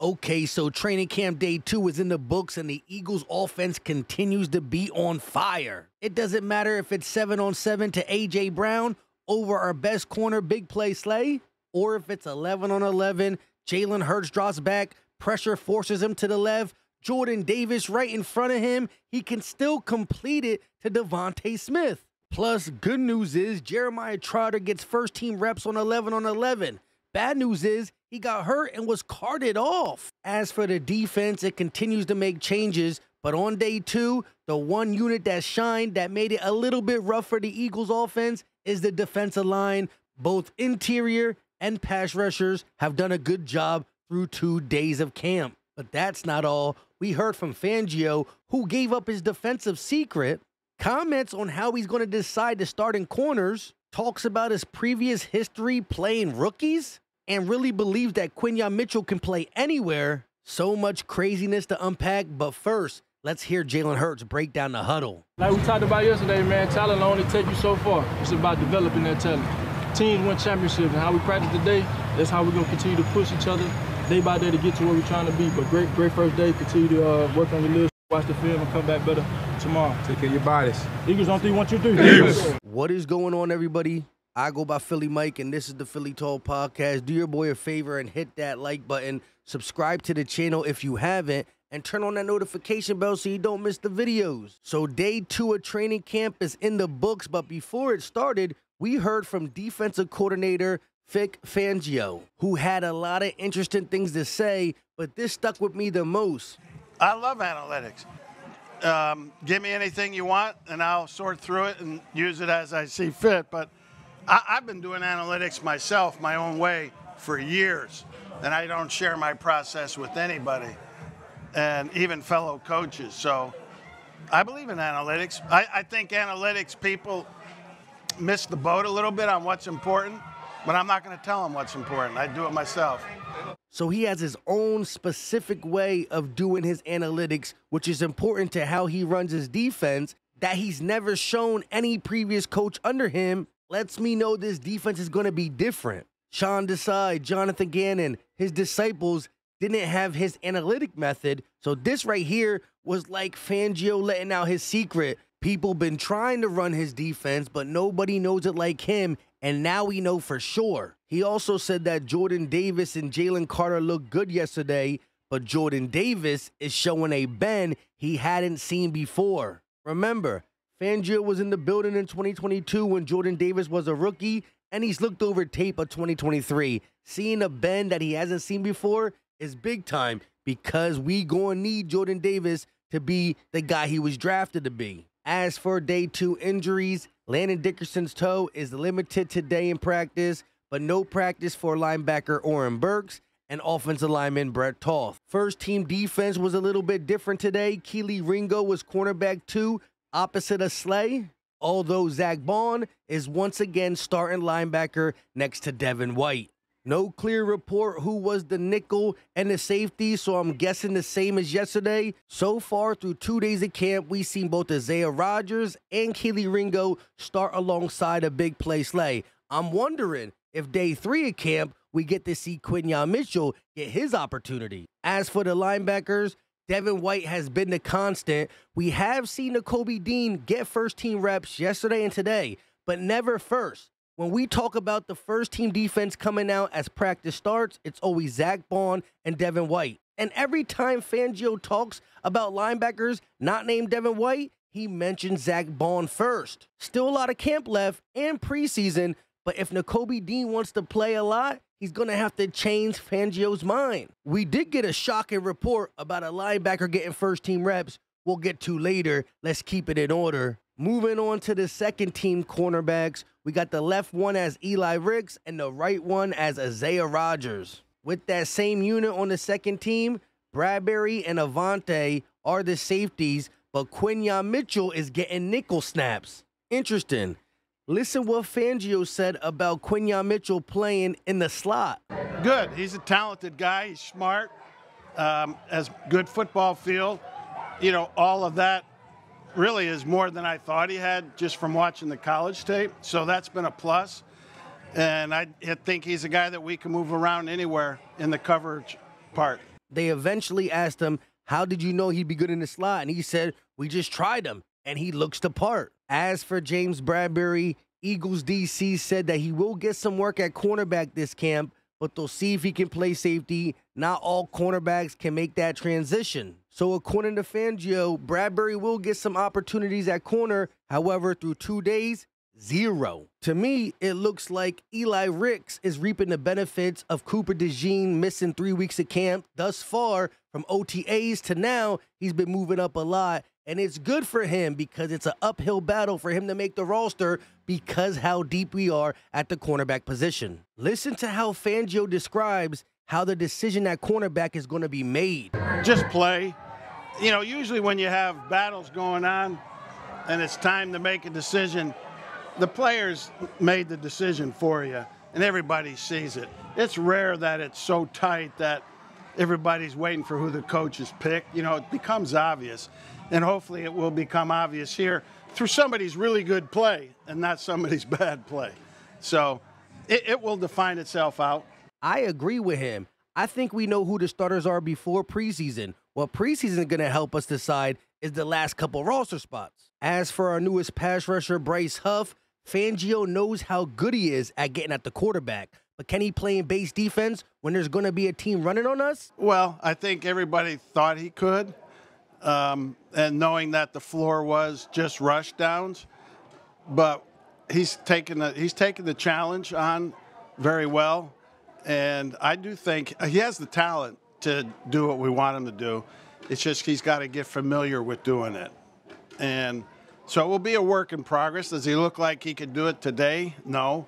Okay, so training camp day 2 is in the books and the Eagles offense continues to be on fire. It doesn't matter if it's 7-on-7 to A.J. Brown over our best corner, big play Slay, or if it's 11-on-11, Jalen Hurts drops back, pressure forces him to the left, Jordan Davis right in front of him, he can still complete it to Devontae Smith. Plus, good news is Jeremiah Trotter gets first-team reps on 11-on-11. Bad news is he got hurt and was carted off. As for the defense, it continues to make changes, but on day 2, the one unit that shined that made it a little bit rough for the Eagles offense is the defensive line. Both interior and pass rushers have done a good job through 2 days of camp. But that's not all. We heard from Fangio, who gave up his defensive secret, comments on how he's going to decide to start in corners, talks about his previous history playing rookies, and really believes that Quinyon Mitchell can play anywhere. So much craziness to unpack, but first, let's hear Jalen Hurts break down the huddle. Like we talked about yesterday, man, talent will only take you so far. It's about developing that talent. Teams win championships, and how we practice today, that's how we're going to continue to push each other day by day to get to where we're trying to be. But great first day. Continue to work on your list, watch the film, and come back better tomorrow. Take care of your bodies. Eagles on 3, 1, 2, 3. What is going on, everybody? I go by Philly Mike, and this is the Philly Talk Podcast. Do your boy a favor and hit that like button. Subscribe to the channel if you haven't, and turn on that notification bell so you don't miss the videos. So day 2 of training camp is in the books, but before it started, we heard from defensive coordinator Vic Fangio, who had a lot of interesting things to say, but this stuck with me the most. I love analytics. Give me anything you want, and I'll sort through it and use it as I see fit. But I've been doing analytics myself, my own way, for years, and I don't share my process with anybody, and even fellow coaches. So I believe in analytics. I think analytics people miss the boat a little bit on what's important, but I'm not going to tell them what's important. I do it myself. So he has his own specific way of doing his analytics, which is important to how he runs his defense, that he's never shown any previous coach under him. Lets me know this defense is going to be different. Sean Desai, Jonathan Gannon, his disciples didn't have his analytic method, so this right here was like Fangio letting out his secret. People been trying to run his defense, but nobody knows it like him, and now we know for sure. He also said that Jordan Davis and Jalen Carter looked good yesterday, but Jordan Davis is showing a bend he hadn't seen before. Remember, Fangio was in the building in 2022 when Jordan Davis was a rookie, and he's looked over tape of 2023. Seeing a bend that he hasn't seen before is big time, because we gonna need Jordan Davis to be the guy he was drafted to be. As for day 2 injuries, Landon Dickerson's toe is limited today in practice, but no practice for linebacker Oren Burks and offensive lineman Brett Toth. First team defense was a little bit different today. Kelee Ringo was cornerback 2, opposite of Slay, although Zach Bond is once again starting linebacker next to Devin White. No clear report who was the nickel and the safety, so I'm guessing the same as yesterday. So far, through 2 days of camp, we've seen both Isaiah Rodgers and Kelee Ringo start alongside a big play Slay. I'm wondering if day 3 of camp, we get to see Quinyon Mitchell get his opportunity. As for the linebackers, Devin White has been the constant. We have seen Nakobe Dean get first-team reps yesterday and today, but never first. When we talk about the first-team defense coming out as practice starts, it's always Zach Bond and Devin White. And every time Fangio talks about linebackers not named Devin White, he mentions Zach Bond first. Still a lot of camp left and preseason, but if Nakobe Dean wants to play a lot, he's going to have to change Fangio's mind. We did get a shocking report about a linebacker getting first-team reps. We'll get to later. Let's keep it in order. Moving on to the second-team cornerbacks, we got the left one as Eli Ricks and the right one as Isaiah Rodgers. With that same unit on the second team, Bradberry and Avante are the safeties, but Quinyon Mitchell is getting nickel snaps. Interesting. Listen what Fangio said about Quinyon Mitchell playing in the slot. Good. He's a talented guy. He's smart. Has good football feel. You know, all of that really is more than I thought he had just from watching the college tape. So that's been a plus. And I think he's a guy that we can move around anywhere in the coverage part. They eventually asked him, how did you know he'd be good in the slot? And he said, we just tried him, and he looks the part. As for James Bradberry, Eagles DC said that he will get some work at cornerback this camp, but they'll see if he can play safety. Not all cornerbacks can make that transition. So according to Fangio, Bradberry will get some opportunities at corner. However, through 2 days, 0. To me, it looks like Eli Ricks is reaping the benefits of Cooper DeJean missing 3 weeks of camp. Thus far, from OTAs to now, he's been moving up a lot. And it's good for him because it's an uphill battle for him to make the roster because how deep we are at the cornerback position. Listen to how Fangio describes how the decision at cornerback is going to be made. Just play. You know, usually when you have battles going on and it's time to make a decision, the players made the decision for you and everybody sees it. It's rare that it's so tight that everybody's waiting for who the coach has picked. You know, it becomes obvious. And hopefully it will become obvious here through somebody's really good play and not somebody's bad play. So it will define itself out. I agree with him. I think we know who the starters are before preseason. What preseason is going to help us decide is the last couple roster spots. As for our newest pass rusher, Bryce Huff, Fangio knows how good he is at getting at the quarterback. But can he play in base defense when there's going to be a team running on us? Well, I think everybody thought he could. And knowing that the floor was just rush downs, but he's taken the challenge on very well, and I do think he has the talent to do what we want him to do. It's just he's got to get familiar with doing it, and so it will be a work in progress. Does he look like he could do it today? No,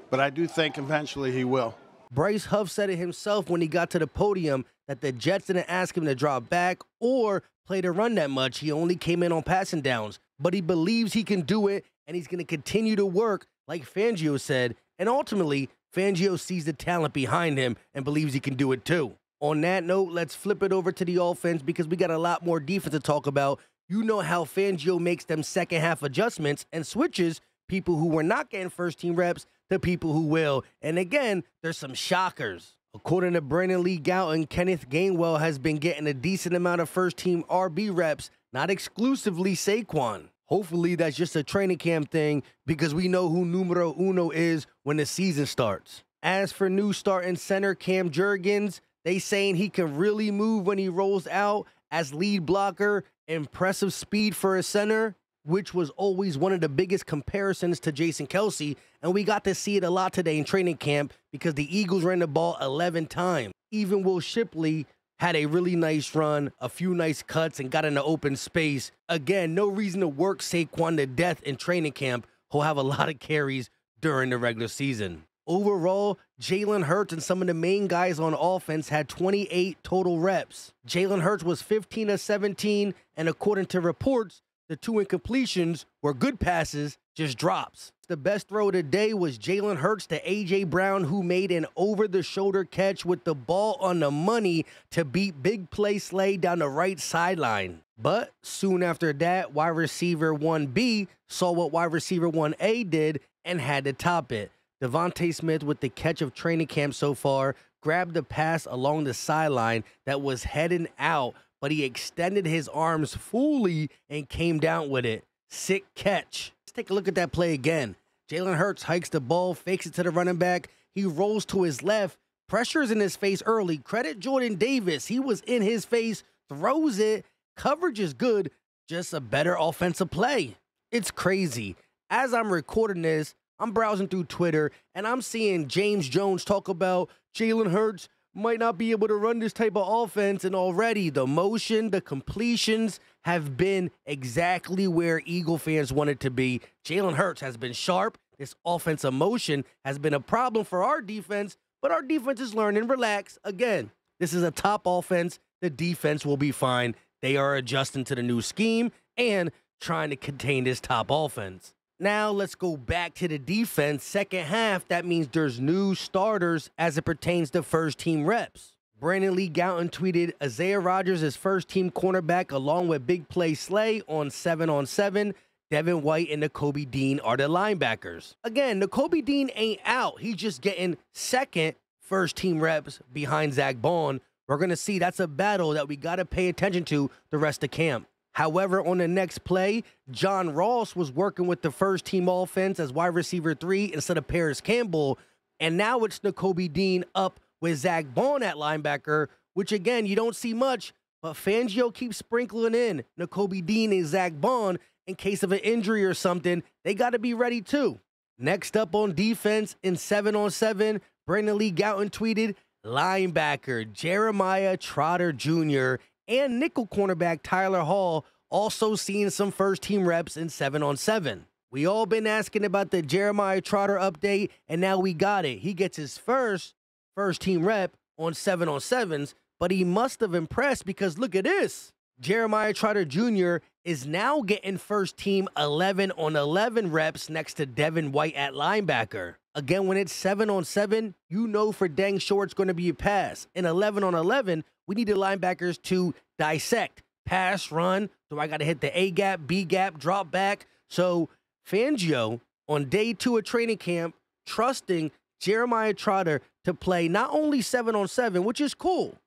but I do think eventually he will. Bryce Huff said it himself when he got to the podium that the Jets didn't ask him to drop back or play the run that much. He only came in on passing downs, but he believes he can do it, and he's going to continue to work like Fangio said, and ultimately, Fangio sees the talent behind him and believes he can do it too. On that note, let's flip it over to the offense because we got a lot more defense to talk about. You know how Fangio makes them second half adjustments and switches people who were not getting first-team reps to people who will. And again, there's some shockers. According to Brandon Lee Gowton, Kenneth Gainwell has been getting a decent amount of first-team RB reps, not exclusively Saquon. Hopefully that's just a training camp thing because we know who numero uno is when the season starts. As for new starting center Cam Jurgens, they saying he can really move when he rolls out as lead blocker, impressive speed for a center, which was always one of the biggest comparisons to Jason Kelce, and we got to see it a lot today in training camp because the Eagles ran the ball 11 times. Even Will Shipley had a really nice run, a few nice cuts, and got into open space. Again, no reason to work Saquon to death in training camp. He'll have a lot of carries during the regular season. Overall, Jalen Hurts and some of the main guys on offense had 28 total reps. Jalen Hurts was 15 of 17, and according to reports, the 2 incompletions were good passes, just drops. The best throw today was Jalen Hurts to A.J. Brown, who made an over-the-shoulder catch with the ball on the money to beat Big Play Slay down the right sideline. But soon after that, wide receiver 1B saw what wide receiver 1A did and had to top it. Devontae Smith, with the catch of training camp so far, grabbed the pass along the sideline that was heading out, but he extended his arms fully and came down with it. Sick catch. Let's take a look at that play again. Jalen Hurts hikes the ball, fakes it to the running back. He rolls to his left, pressures in his face early. Credit Jordan Davis. He was in his face, throws it. Coverage is good, just a better offensive play. It's crazy. As I'm recording this, I'm browsing through Twitter, and I'm seeing James Jones talk about Jalen Hurts might not be able to run this type of offense, and already the motion, the completions have been exactly where Eagle fans want it to be. Jalen Hurts has been sharp. This offensive motion has been a problem for our defense, but our defense is learning. Relax. Again, this is a top offense. The defense will be fine. They are adjusting to the new scheme and trying to contain this top offense. Now let's go back to the defense. Second half, that means there's new starters as it pertains to first-team reps. Brandon Lee Gowton tweeted, Isaiah Rodgers is first-team cornerback along with Big Play Slay on 7-on-7. Devin White and Nakobe Dean are the linebackers. Again, Nakobe Dean ain't out. He's just getting second first-team reps behind Zach Bond, We're going to see that's a battle that we got to pay attention to the rest of camp. However, on the next play, John Ross was working with the first team offense as wide receiver 3 instead of Paris Campbell. And now it's Nakobe Dean up with Zach Bond at linebacker, which again, you don't see much, but Fangio keeps sprinkling in Nakobe Dean and Zach Bond in case of an injury or something. They got to be ready too. Next up on defense in 7-on-7, Brandon Lee Gowton tweeted, linebacker Jeremiah Trotter Jr. and nickel cornerback Tyler Hall also seeing some first-team reps in 7-on-7. We all been asking about the Jeremiah Trotter update, and now we got it. He gets his first-team rep on 7-on-7s, but he must have impressed because look at this. Jeremiah Trotter Jr. is now getting first-team 11-on-11 reps next to Devin White at linebacker. Again, when it's 7-on-7, you know for dang sure it's going to be a pass. In 11-on-11, we need the linebackers to dissect. Pass, run. Do I got to hit the A gap, B gap, drop back? So Fangio, on day 2 of training camp, trusting Jeremiah Trotter to play not only 7-on-7, which is cool,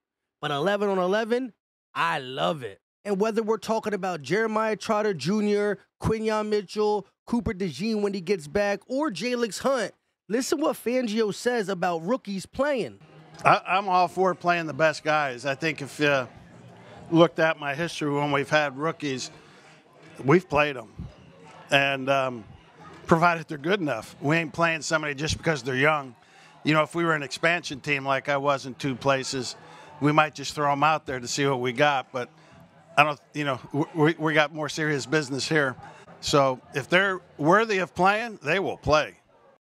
but 11-on-11, I love it. And whether we're talking about Jeremiah Trotter Jr., Quinyon Mitchell, Cooper DeJean when he gets back, or Jalix Hunt, listen what Fangio says about rookies playing. I'm all for playing the best guys. I think if you looked at my history when we've had rookies, we've played them. And provided they're good enough. We ain't playing somebody just because they're young. You know, if we were an expansion team like I was in 2 places, we might just throw them out there to see what we got. But I don't, you know, we got more serious business here. So if they're worthy of playing, they will play.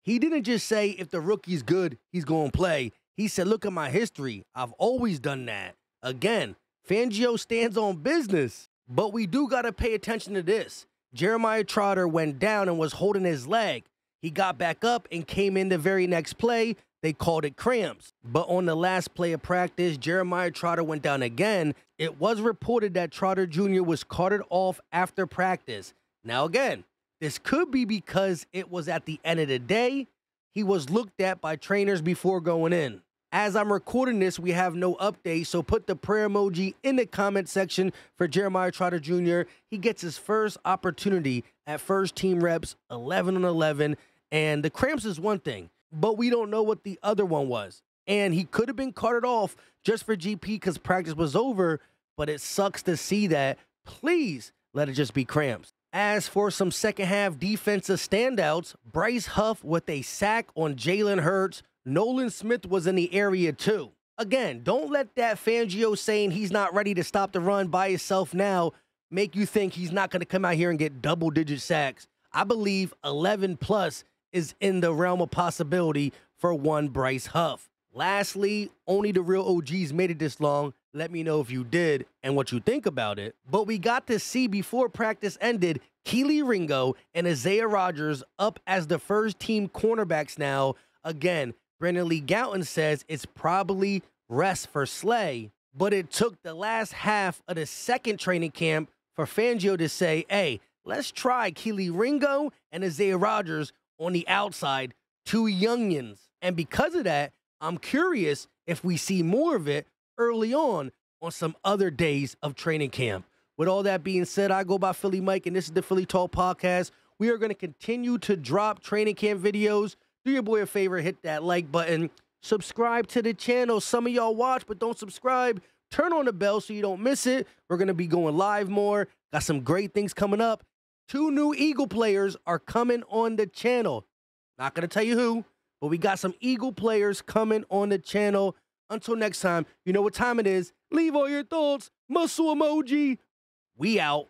He didn't just say if the rookie's good, he's going to play. He said, look at my history. I've always done that. Again, Fangio stands on business. But we do got to pay attention to this. Jeremiah Trotter went down and was holding his leg. He got back up and came in the very next play. They called it cramps. But on the last play of practice, Jeremiah Trotter went down again. It was reported that Trotter Jr. was carted off after practice. Now again, this could be because it was at the end of the day. He was looked at by trainers before going in. As I'm recording this, we have no update, so put the prayer emoji in the comment section for Jeremiah Trotter Jr. He gets his first opportunity at first team reps, 11-on-11, and the cramps is one thing, but we don't know what the other one was. And he could have been carted off just for GP because practice was over, but it sucks to see that. Please let it just be cramps. As for some second half defensive standouts, Bryce Huff with a sack on Jalen Hurts. Nolan Smith was in the area too. Again, don't let that Fangio saying he's not ready to stop the run by himself now make you think he's not going to come out here and get double-digit sacks. I believe 11 plus is in the realm of possibility for one Bryce Huff. Lastly, only the real OGs made it this long. Let me know if you did and what you think about it. But we got to see before practice ended, Kelee Ringo and Isaiah Rodgers up as the first team cornerbacks now. Again, Brandon Lee Gowton says it's probably rest for Slay, but it took the last half of the second training camp for Fangio to say, hey, let's try Kelee Ringo and Isaiah Rodgers on the outside, 2 youngins. And because of that, I'm curious if we see more of it early on some other days of training camp. With all that being said, I go by Philly Mike, and this is the Philly Talk Podcast. We are going to continue to drop training camp videos. Do your boy a favor, hit that like button, subscribe to the channel. Some of y'all watch but don't subscribe. Turn on the bell so you don't miss it. We're going to be going live more. Got some great things coming up. 2 new Eagle players are coming on the channel. Not going to tell you who, but we got some Eagle players coming on the channel. Until next time, you know what time it is. Leave all your thoughts. Muscle emoji. We out.